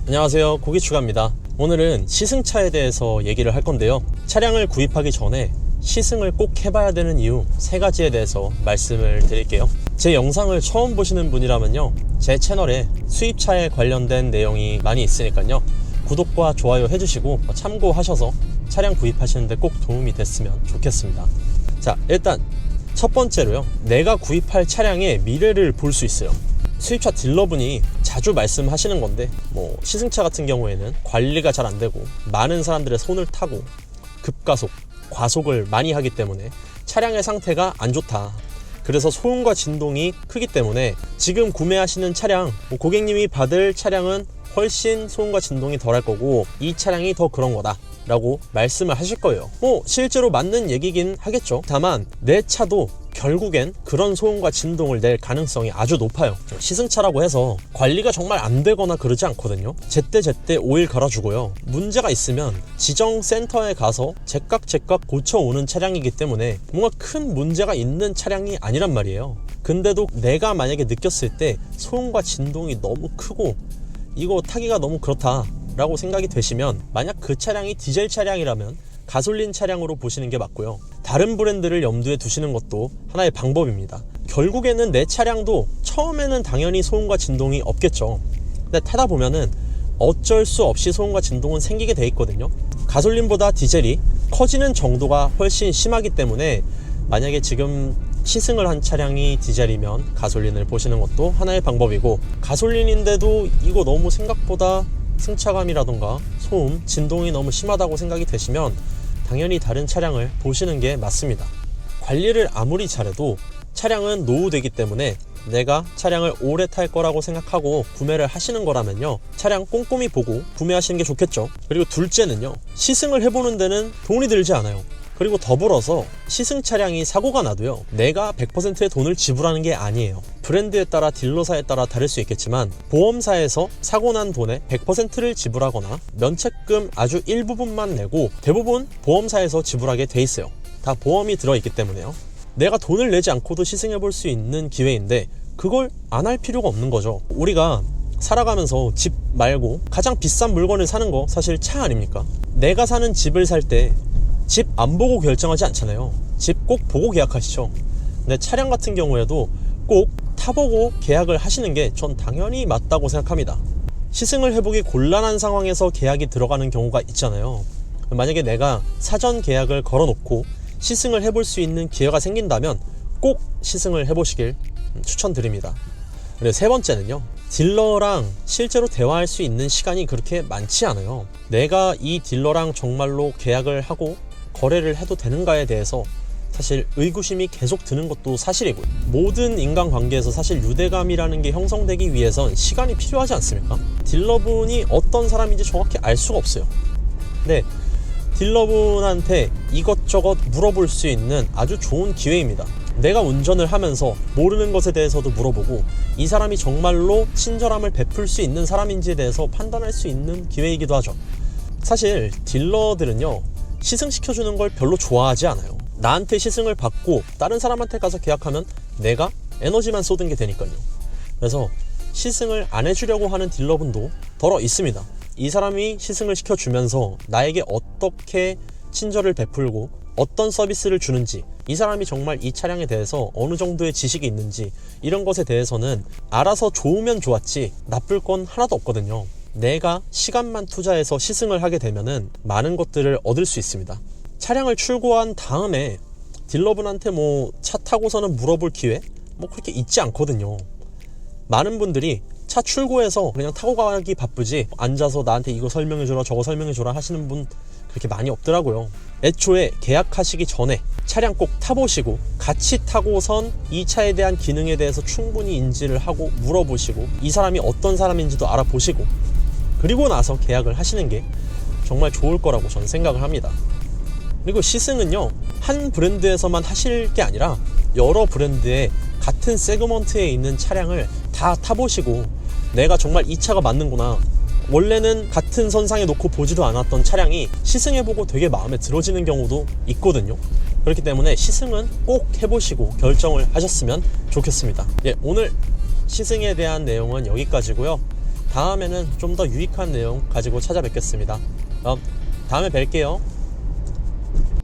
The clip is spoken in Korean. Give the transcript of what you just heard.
안녕하세요, 고기추가입니다. 오늘은 시승차에 대해서 얘기를 할 건데요, 차량을 구입하기 전에 시승을 꼭 해봐야 되는 이유 3가지에 대해서 말씀을 드릴게요. 제 영상을 처음 보시는 분이라면요, 제 채널에 수입차에 관련된 내용이 많이 있으니까요, 구독과 좋아요 해주시고 참고하셔서 차량 구입하시는데 꼭 도움이 됐으면 좋겠습니다. 자, 일단 첫 번째로요, 내가 구입할 차량의 미래를 볼 수 있어요. 수입차 딜러분이 자주 말씀하시는 건데, 시승차 같은 경우에는 관리가 잘 안 되고 많은 사람들의 손을 타고 급가속, 과속을 많이 하기 때문에 차량의 상태가 안 좋다. 그래서 소음과 진동이 크기 때문에 지금 구매하시는 차량, 고객님이 받을 차량은 훨씬 소음과 진동이 덜할 거고 이 차량이 더 그런 거다 라고 말씀을 하실 거예요. 실제로 맞는 얘기긴 하겠죠. 다만 내 차도 결국엔 그런 소음과 진동을 낼 가능성이 아주 높아요. 시승차라고 해서 관리가 정말 안 되거나 그러지 않거든요. 제때 오일 갈아주고요, 문제가 있으면 지정 센터에 가서 제깍 고쳐오는 차량이기 때문에 뭔가 큰 문제가 있는 차량이 아니란 말이에요. 근데도 내가 만약에 느꼈을 때 소음과 진동이 너무 크고 이거 타기가 너무 그렇다 라고 생각이 되시면, 만약 그 차량이 디젤 차량이라면 가솔린 차량으로 보시는 게 맞고요, 다른 브랜드를 염두에 두시는 것도 하나의 방법입니다. 결국에는 내 차량도 처음에는 당연히 소음과 진동이 없겠죠. 근데 타다 보면은 어쩔 수 없이 소음과 진동은 생기게 돼 있거든요. 가솔린보다 디젤이 커지는 정도가 훨씬 심하기 때문에 만약에 지금 시승을 한 차량이 디젤이면 가솔린을 보시는 것도 하나의 방법이고, 가솔린인데도 이거 너무 생각보다 승차감이라던가 소음, 진동이 너무 심하다고 생각이 되시면 당연히 다른 차량을 보시는 게 맞습니다. 관리를 아무리 잘해도 차량은 노후되기 때문에 내가 차량을 오래 탈 거라고 생각하고 구매를 하시는 거라면요, 차량 꼼꼼히 보고 구매하시는 게 좋겠죠. 그리고 둘째는요, 시승을 해보는 데는 돈이 들지 않아요. 그리고 더불어서 시승 차량이 사고가 나도요, 내가 100%의 돈을 지불하는 게 아니에요. 브랜드에 따라 딜러사에 따라 다를 수 있겠지만 보험사에서 사고 난 돈의 100%를 지불하거나 면책금 아주 일부분만 내고 대부분 보험사에서 지불하게 돼 있어요. 다 보험이 들어있기 때문에요. 내가 돈을 내지 않고도 시승해 볼 수 있는 기회인데 그걸 안 할 필요가 없는 거죠. 우리가 살아가면서 집 말고 가장 비싼 물건을 사는 거 사실 차 아닙니까? 내가 사는 집을 살 때 집 안 보고 결정하지 않잖아요. 집 꼭 보고 계약하시죠. 근데 차량 같은 경우에도 꼭 타보고 계약을 하시는 게 전 당연히 맞다고 생각합니다. 시승을 해보기 곤란한 상황에서 계약이 들어가는 경우가 있잖아요. 만약에 내가 사전 계약을 걸어놓고 시승을 해볼 수 있는 기회가 생긴다면 꼭 시승을 해보시길 추천드립니다. 그리고 세 번째는요, 딜러랑 실제로 대화할 수 있는 시간이 그렇게 많지 않아요. 내가 이 딜러랑 정말로 계약을 하고 거래를 해도 되는가에 대해서 사실 의구심이 계속 드는 것도 사실이고요. 모든 인간관계에서 사실 유대감이라는 게 형성되기 위해선 시간이 필요하지 않습니까? 딜러분이 어떤 사람인지 정확히 알 수가 없어요. 근데 딜러분한테 이것저것 물어볼 수 있는 아주 좋은 기회입니다. 내가 운전을 하면서 모르는 것에 대해서도 물어보고 이 사람이 정말로 친절함을 베풀 수 있는 사람인지에 대해서 판단할 수 있는 기회이기도 하죠. 사실 딜러들은요, 시승시켜주는 걸 별로 좋아하지 않아요. 나한테 시승을 받고 다른 사람한테 가서 계약하면 내가 에너지만 쏟은 게 되니까요. 그래서 시승을 안 해주려고 하는 딜러분도 더러 있습니다. 이 사람이 시승을 시켜주면서 나에게 어떻게 친절을 베풀고 어떤 서비스를 주는지, 이 사람이 정말 이 차량에 대해서 어느 정도의 지식이 있는지, 이런 것에 대해서는 알아서 좋으면 좋았지 나쁠 건 하나도 없거든요. 내가 시간만 투자해서 시승을 하게 되면은 많은 것들을 얻을 수 있습니다. 차량을 출고한 다음에 딜러분한테 차 타고서는 물어볼 기회 그렇게 있지 않거든요. 많은 분들이 차 출고해서 그냥 타고 가기 바쁘지 앉아서 나한테 이거 설명해줘라 저거 설명해줘라 하시는 분 그렇게 많이 없더라고요. 애초에 계약하시기 전에 차량 꼭 타보시고 같이 타고선 이 차에 대한 기능에 대해서 충분히 인지를 하고 물어보시고 이 사람이 어떤 사람인지도 알아보시고 그리고 나서 계약을 하시는 게 정말 좋을 거라고 저는 생각을 합니다. 그리고 시승은요, 한 브랜드에서만 하실 게 아니라 여러 브랜드의 같은 세그먼트에 있는 차량을 다 타보시고 내가 정말 이 차가 맞는구나, 원래는 같은 선상에 놓고 보지도 않았던 차량이 시승해보고 되게 마음에 들어지는 경우도 있거든요. 그렇기 때문에 시승은 꼭 해보시고 결정을 하셨으면 좋겠습니다. 오늘 시승에 대한 내용은 여기까지고요. 다음에는 좀 더 유익한 내용 가지고 찾아뵙겠습니다. 그럼 다음에 뵐게요.